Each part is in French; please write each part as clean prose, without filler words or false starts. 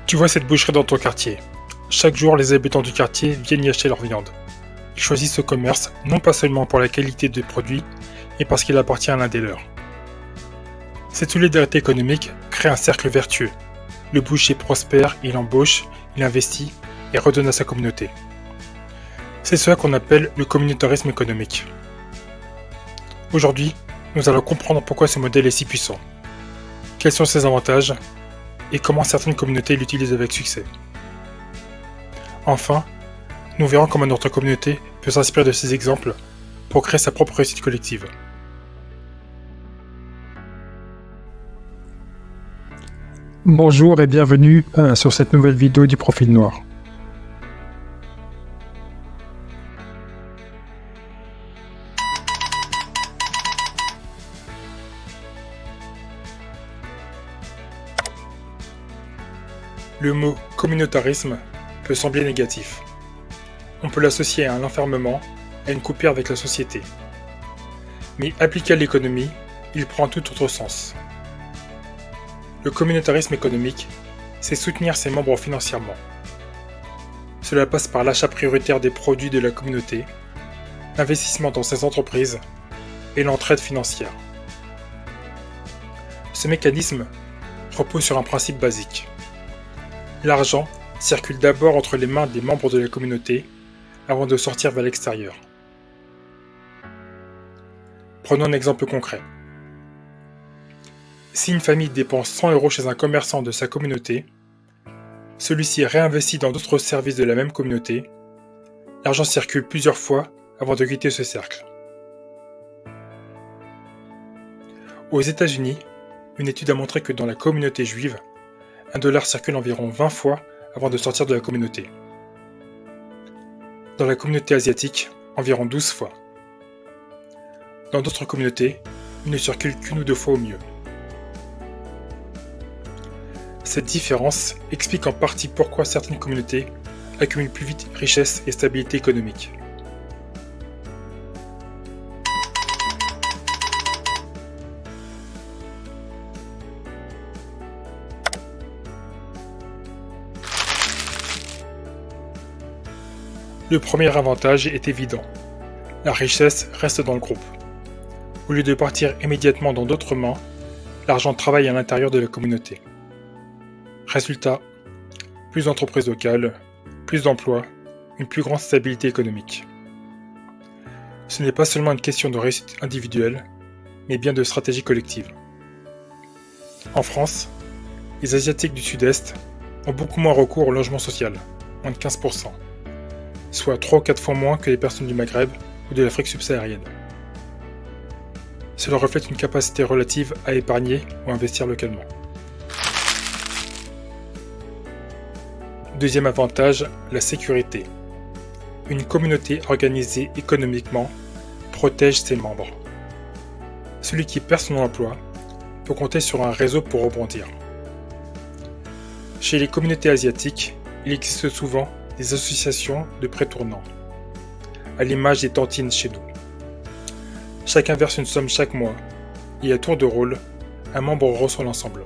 Tu vois cette boucherie dans ton quartier. Chaque jour, les habitants du quartier viennent y acheter leur viande. Ils choisissent ce commerce non pas seulement pour la qualité des produits, mais parce qu'il appartient à l'un des leurs. Cette solidarité économique crée un cercle vertueux. Le boucher prospère, il embauche, il investit et redonne à sa communauté. C'est cela qu'on appelle le communautarisme économique. Aujourd'hui, nous allons comprendre pourquoi ce modèle est si puissant, quels sont ses avantages et comment certaines communautés l'utilisent avec succès. Enfin, nous verrons comment notre communauté peut s'inspirer de ces exemples pour créer sa propre réussite collective. Bonjour et bienvenue sur cette nouvelle vidéo du Profil Noir. Le mot communautarisme peut sembler négatif. On peut l'associer à un enfermement, à une coupure avec la société. Mais appliqué à l'économie, il prend tout autre sens. Le communautarisme économique, c'est soutenir ses membres financièrement. Cela passe par l'achat prioritaire des produits de la communauté, l'investissement dans ses entreprises et l'entraide financière. Ce mécanisme repose sur un principe basique. L'argent circule d'abord entre les mains des membres de la communauté avant de sortir vers l'extérieur. Prenons un exemple concret. Si une famille dépense 100 € chez un commerçant de sa communauté, celui-ci réinvestit dans d'autres services de la même communauté, l'argent circule plusieurs fois avant de quitter ce cercle. Aux États-Unis, une étude a montré que dans la communauté juive, $1 circule environ 20 fois avant de sortir de la communauté. Dans la communauté asiatique, environ 12 fois. Dans d'autres communautés, il ne circule qu'une ou deux fois au mieux. Cette différence explique en partie pourquoi certaines communautés accumulent plus vite richesse et stabilité économique. Le premier avantage est évident. La richesse reste dans le groupe. Au lieu de partir immédiatement dans d'autres mains, l'argent travaille à l'intérieur de la communauté. Résultat, plus d'entreprises locales, plus d'emplois, une plus grande stabilité économique. Ce n'est pas seulement une question de réussite individuelle, mais bien de stratégie collective. En France, les Asiatiques du Sud-Est ont beaucoup moins recours au logement social, moins de 15%, soit 3 ou 4 fois moins que les personnes du Maghreb ou de l'Afrique subsaharienne. Cela reflète une capacité relative à épargner ou investir localement. Deuxième avantage, la sécurité. Une communauté organisée économiquement protège ses membres. Celui qui perd son emploi peut compter sur un réseau pour rebondir. Chez les communautés asiatiques, il existe souvent des associations de prêts tournants, à l'image des tantines chez nous. Chacun verse une somme chaque mois, et à tour de rôle, un membre reçoit l'ensemble.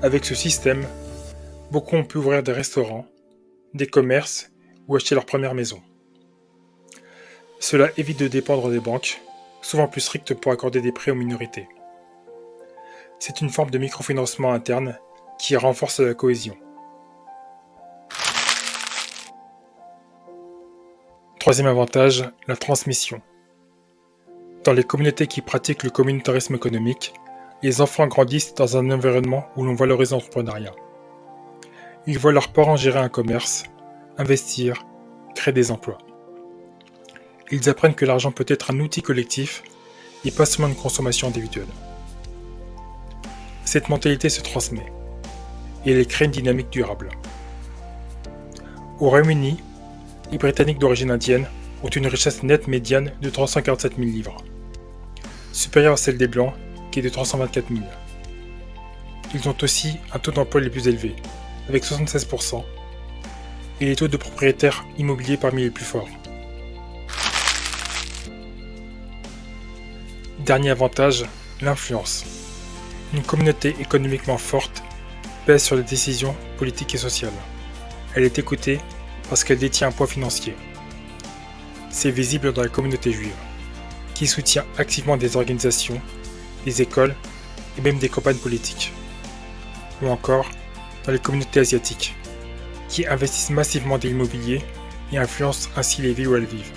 Avec ce système, beaucoup ont pu ouvrir des restaurants, des commerces ou acheter leur première maison. Cela évite de dépendre des banques, souvent plus strictes pour accorder des prêts aux minorités. C'est une forme de microfinancement interne qui renforce la cohésion. Troisième avantage, la transmission. Dans les communautés qui pratiquent le communautarisme économique, les enfants grandissent dans un environnement où l'on valorise l'entrepreneuriat. Ils voient leurs parents gérer un commerce, investir, créer des emplois. Ils apprennent que l'argent peut être un outil collectif et pas seulement une consommation individuelle. Cette mentalité se transmet et elle crée une dynamique durable. Au Royaume-Uni, les Britanniques d'origine indienne ont une richesse nette médiane de 347 000 livres, supérieure à celle des Blancs qui est de 324 000. Ils ont aussi un taux d'emploi les plus élevés, avec 76%, et les taux de propriétaires immobiliers parmi les plus forts. Dernier avantage, l'influence. Une communauté économiquement forte pèse sur les décisions politiques et sociales. Elle est écoutée parce qu'elle détient un poids financier. C'est visible dans la communauté juive, qui soutient activement des organisations, des écoles et même des campagnes politiques. Ou encore dans les communautés asiatiques, qui investissent massivement dans l'immobilier et influencent ainsi les villes où elles vivent.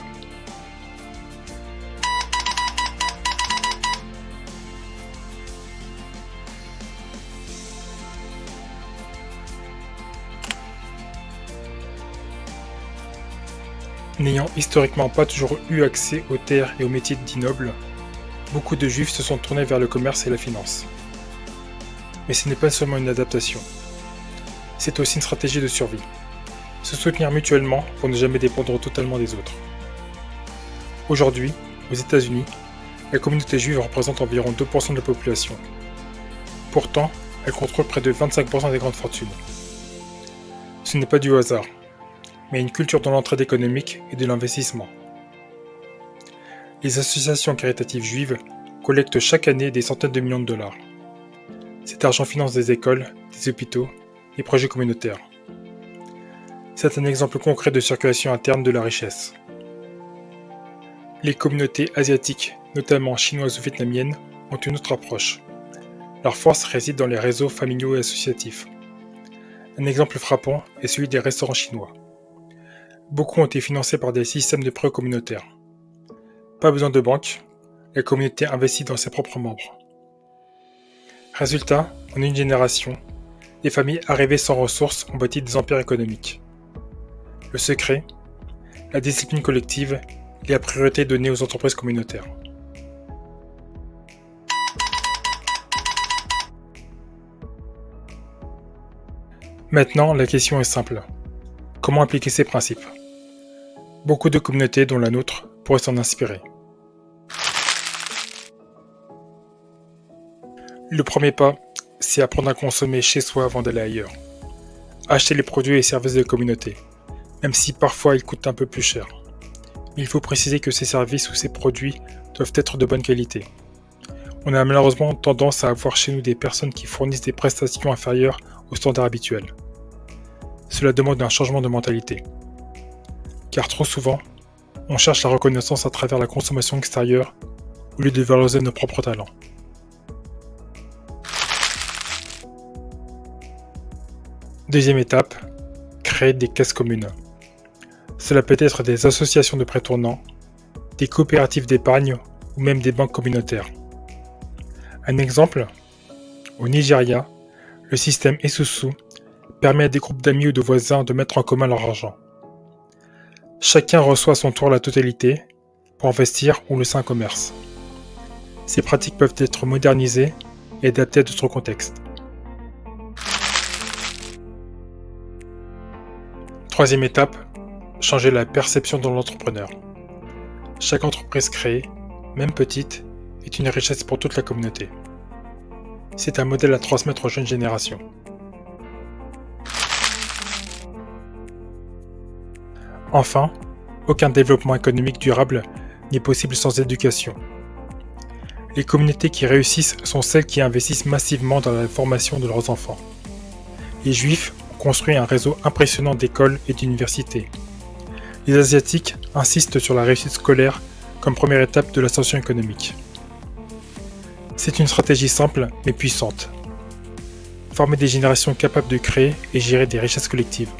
N'ayant historiquement pas toujours eu accès aux terres et aux métiers dits nobles, beaucoup de juifs se sont tournés vers le commerce et la finance. Mais ce n'est pas seulement une adaptation, c'est aussi une stratégie de survie. Se soutenir mutuellement pour ne jamais dépendre totalement des autres. Aujourd'hui, aux États-Unis, la communauté juive représente environ 2% de la population. Pourtant, elle contrôle près de 25% des grandes fortunes. Ce n'est pas du hasard, mais une culture de l'entraide économique et de l'investissement. Les associations caritatives juives collectent chaque année des centaines de millions de dollars. Cet argent finance des écoles, des hôpitaux, des projets communautaires. C'est un exemple concret de circulation interne de la richesse. Les communautés asiatiques, notamment chinoises ou vietnamiennes, ont une autre approche. Leur force réside dans les réseaux familiaux et associatifs. Un exemple frappant est celui des restaurants chinois. Beaucoup ont été financés par des systèmes de prêts communautaires. Pas besoin de banque, la communauté investit dans ses propres membres. Résultat, en une génération, les familles arrivées sans ressources ont bâti des empires économiques. Le secret, la discipline collective et la priorité donnée aux entreprises communautaires. Maintenant, la question est simple. Comment appliquer ces principes ? Beaucoup de communautés, dont la nôtre, pourraient s'en inspirer. Le premier pas, c'est apprendre à consommer chez soi avant d'aller ailleurs. Acheter les produits et services de la communauté, même si parfois ils coûtent un peu plus cher. Mais il faut préciser que ces services ou ces produits doivent être de bonne qualité. On a malheureusement tendance à avoir chez nous des personnes qui fournissent des prestations inférieures aux standards habituels. Cela demande un changement de mentalité. Car trop souvent, on cherche la reconnaissance à travers la consommation extérieure au lieu de valoriser nos propres talents. Deuxième étape, créer des caisses communes. Cela peut être des associations de prêts tournants, des coopératives d'épargne ou même des banques communautaires. Un exemple, au Nigeria, le système Esusu permet à des groupes d'amis ou de voisins de mettre en commun leur argent. Chacun reçoit à son tour la totalité pour investir ou lancer un commerce. Ces pratiques peuvent être modernisées et adaptées à d'autres contextes. Troisième étape, changer la perception de l'entrepreneur. Chaque entreprise créée, même petite, est une richesse pour toute la communauté. C'est un modèle à transmettre aux jeunes générations. Enfin, aucun développement économique durable n'est possible sans éducation. Les communautés qui réussissent sont celles qui investissent massivement dans la formation de leurs enfants. Les Juifs ont construit un réseau impressionnant d'écoles et d'universités. Les Asiatiques insistent sur la réussite scolaire comme première étape de l'ascension économique. C'est une stratégie simple mais puissante. Former des générations capables de créer et gérer des richesses collectives.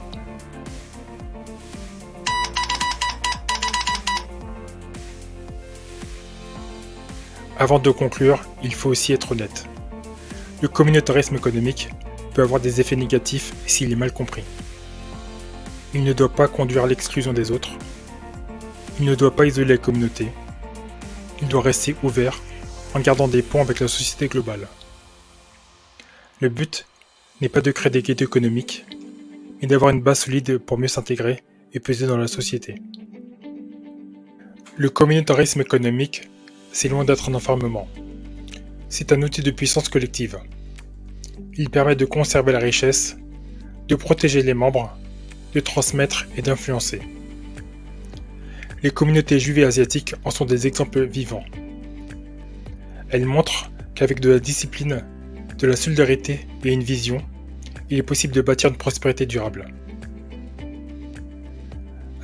Avant de conclure, il faut aussi être honnête. Le communautarisme économique peut avoir des effets négatifs s'il est mal compris. Il ne doit pas conduire à l'exclusion des autres. Il ne doit pas isoler la communauté. Il doit rester ouvert en gardant des ponts avec la société globale. Le but n'est pas de créer des ghettos économiques, mais d'avoir une base solide pour mieux s'intégrer et peser dans la société. Le communautarisme économique, c'est loin d'être un enfermement. C'est un outil de puissance collective. Il permet de conserver la richesse, de protéger les membres, de transmettre et d'influencer. Les communautés juives et asiatiques en sont des exemples vivants. Elles montrent qu'avec de la discipline, de la solidarité et une vision, il est possible de bâtir une prospérité durable.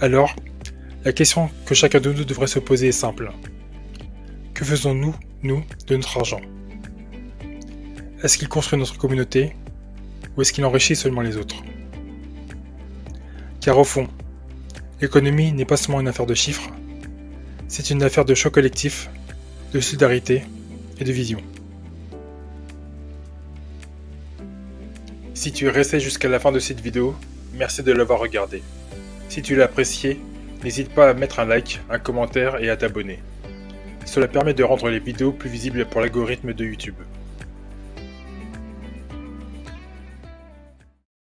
Alors, la question que chacun de nous devrait se poser est simple. Que faisons-nous, nous, de notre argent? Est-ce qu'il construit notre communauté ou est-ce qu'il enrichit seulement les autres? Car au fond, l'économie n'est pas seulement une affaire de chiffres, c'est une affaire de choix collectif, de solidarité et de vision. Si tu es resté jusqu'à la fin de cette vidéo, merci de l'avoir regardée. Si tu l'as apprécié, n'hésite pas à mettre un like, un commentaire et à t'abonner. Cela permet de rendre les vidéos plus visibles pour l'algorithme de YouTube.